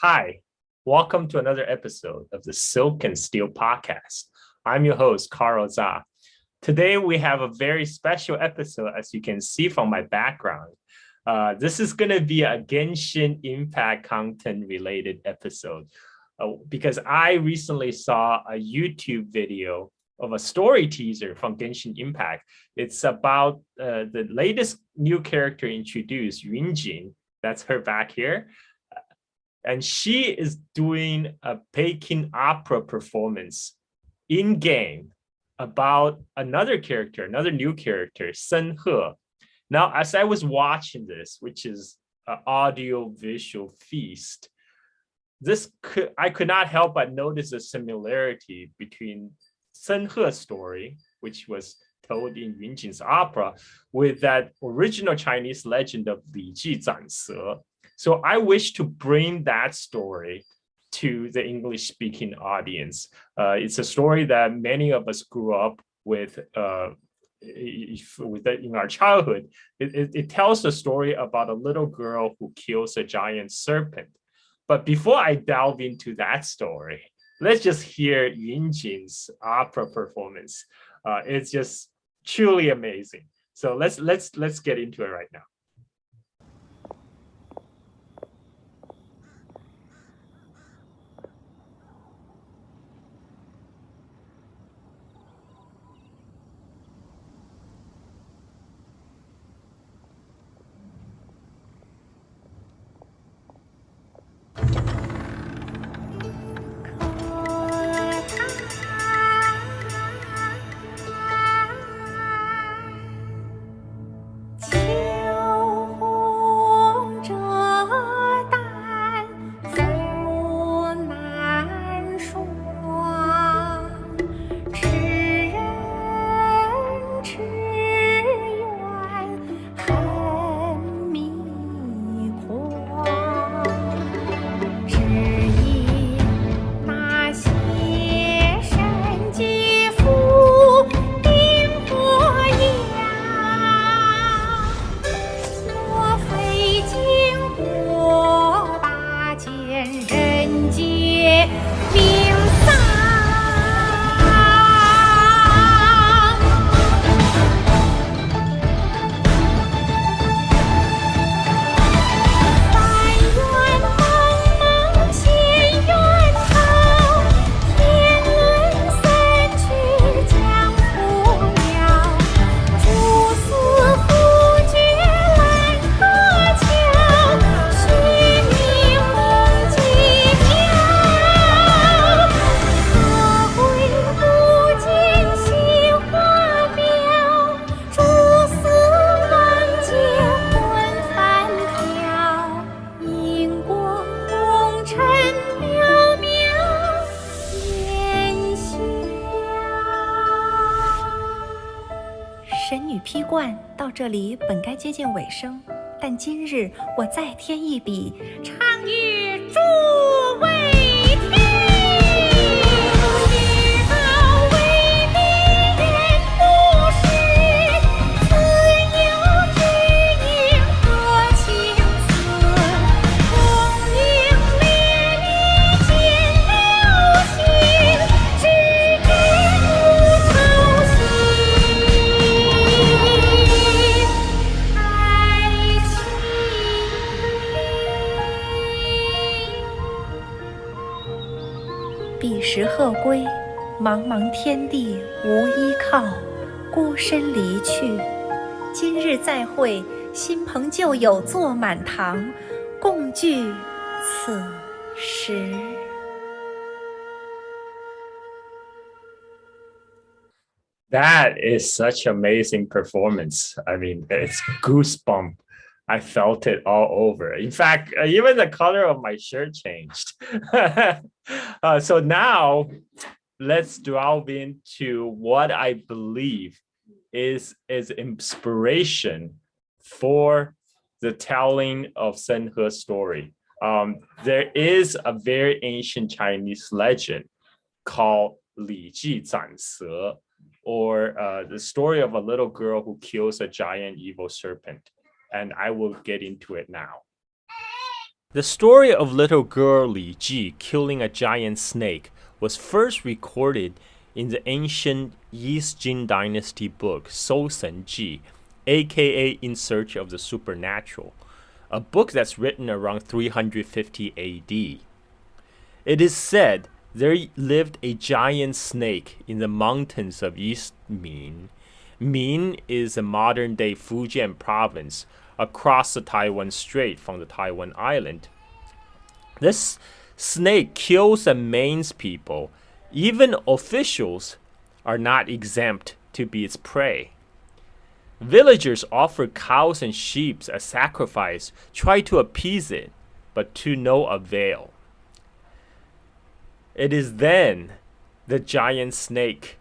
Hi, welcome to another episode of the Silk and Steel podcast. I'm your host, Carl Za. Today, we have a very special episode, as you can see from my background. This is going to be a Genshin Impact content related episode because I recently saw a YouTube video of a story teaser from Genshin Impact. It's about the latest new character introduced, Yunjin. That's her back here. And she is doing a Peking opera performance in game about another character, another new character, Sen He. Now, as I was watching this, which is an audio visual feast, I could not help but notice a similarity between Sen He's story, which was told in Yunjin's opera, with that original Chinese legend of Li Ji Zanse. So I wish to bring that story to the English-speaking audience. It's a story that many of us grew up with in our childhood. It tells the story about a little girl who kills a giant serpent. But before I delve into that story, let's just hear Yunjin's opera performance. It's just truly amazing. So let's get into it right now.神女劈冠到这里本该接近尾声，但今日我再添一笔，唱与诸位听。彼时鹤归，茫茫天地无依靠，孤身离去。今日再会，新朋旧友坐满堂，共聚此时。That is such amazing performance. I mean, it's goosebump. I felt it all over. In fact, even the color of my shirt changed. So now let's delve into what I believe is inspiration for the telling of Sen He's story. There is a very ancient Chinese legend called Li Ji Zanse, or the story of a little girl who kills a giant evil serpent. And I will get into it now. The story of little girl Li Ji killing a giant snake was first recorded in the ancient East Jin Dynasty book Sou Sen Ji, aka In Search of the Supernatural, a book that's written around 350 AD. It is said there lived a giant snake in the mountains of East Min. Min is a modern-day Fujian province across the Taiwan Strait from the Taiwan island. This snake kills and maims people. Even officials are not exempt to be its prey. Villagers offer cows and sheep as sacrifice, try to appease it, but to no avail. It is then the giant snake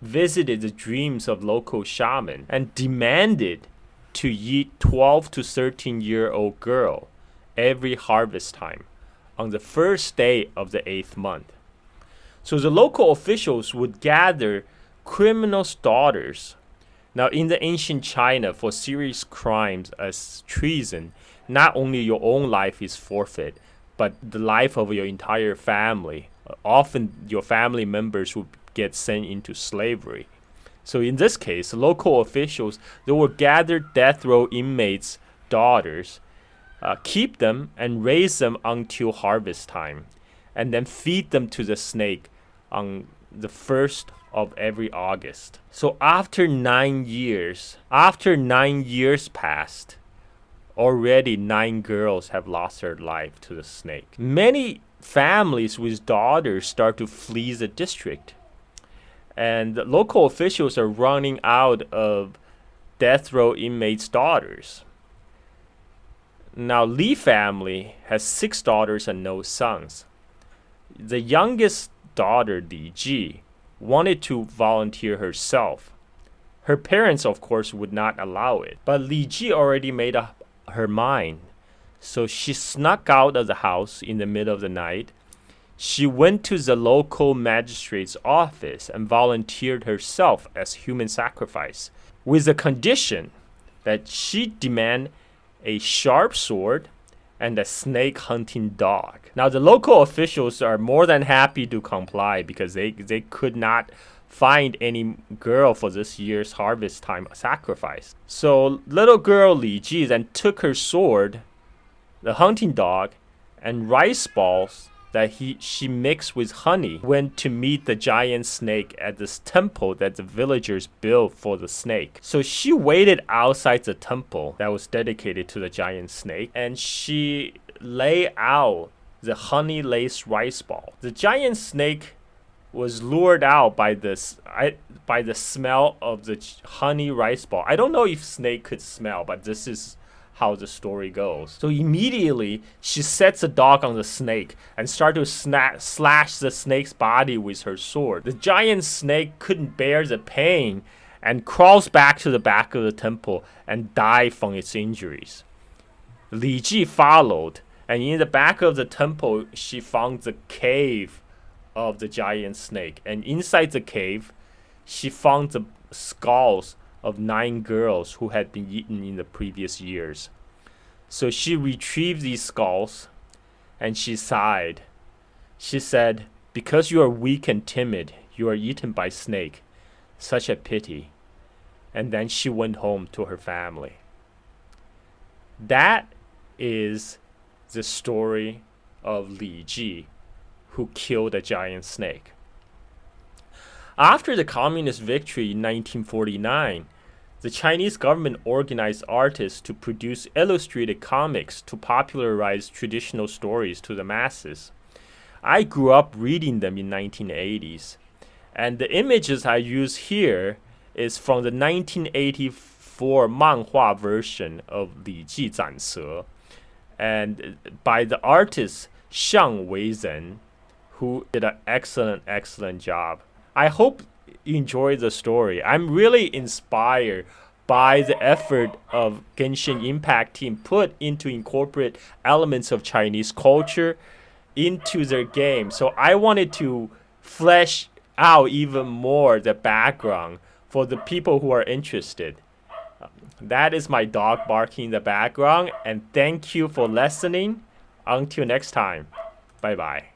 visited the dreams of local shaman and demanded to eat 12 to 13-year-old girl every harvest time on the first day of the 8th month. So the local officials would gather criminals' daughters. Now, in the ancient China, for serious crimes as treason, not only your own life is forfeit, but the life of your entire family. Often your family members would get sent into slavery. So in this case, local officials, they would gather death row inmates' daughters, keep them and raise them until harvest time, and then feed them to the snake on the 1st of every August. So after 9 years passed, already 9 girls have lost their life to the snake. Many families with daughters start to flee the district, and the local officials are running out of death row inmates' daughters. Now, Li family has 6 daughters and no sons. The youngest daughter, Li Ji, wanted to volunteer herself. Her parents, of course, would not allow it, but Li Ji already made up her mind. So she snuck out of the house in the middle of the night. She went to the local magistrate's office and volunteered herself as human sacrifice, with the condition that she demand a sharp sword and a snake hunting dog. Now, the local officials are more than happy to comply because they could not find any girl for this year's harvest time sacrifice. So little girl Li Ji then took her sword, the hunting dog, and rice balls that she mixed with honey, went to meet the giant snake at this temple that the villagers built for the snake. So she waited outside the temple that was dedicated to the giant snake, and she lay out the honey-laced rice ball. The giant snake was lured out by the smell of the honey rice ball. I don't know if snake could smell, but this is how the story goes. So immediately she sets the dog on the snake and started to slash the snake's body with her sword. The giant snake couldn't bear the pain and crawls back to the back of the temple and died from its injuries. Li Ji followed, and in the back of the temple she found the cave of the giant snake, and inside the cave she found the skulls of 9 girls who had been eaten in the previous years. So she retrieved these skulls and she sighed. She said, "Because you are weak and timid, you are eaten by snake. Such a pity." And then she went home to her family. That is the story of Li Ji, who killed a giant snake. After the communist victory in 1949, the Chinese government organized artists to produce illustrated comics to popularize traditional stories to the masses. I grew up reading them in 1980s, and the images I use here is from the 1984 manhua version of Li Ji Zanse, and by the artist Xiang Weizhen, who did an excellent job. I hope you enjoy the story. I'm really inspired by the effort of Genshin Impact team put into incorporate elements of Chinese culture into their game. So I wanted to flesh out even more the background for the people who are interested. That is my dog barking in the background, and thank you for listening. Until next time, bye bye.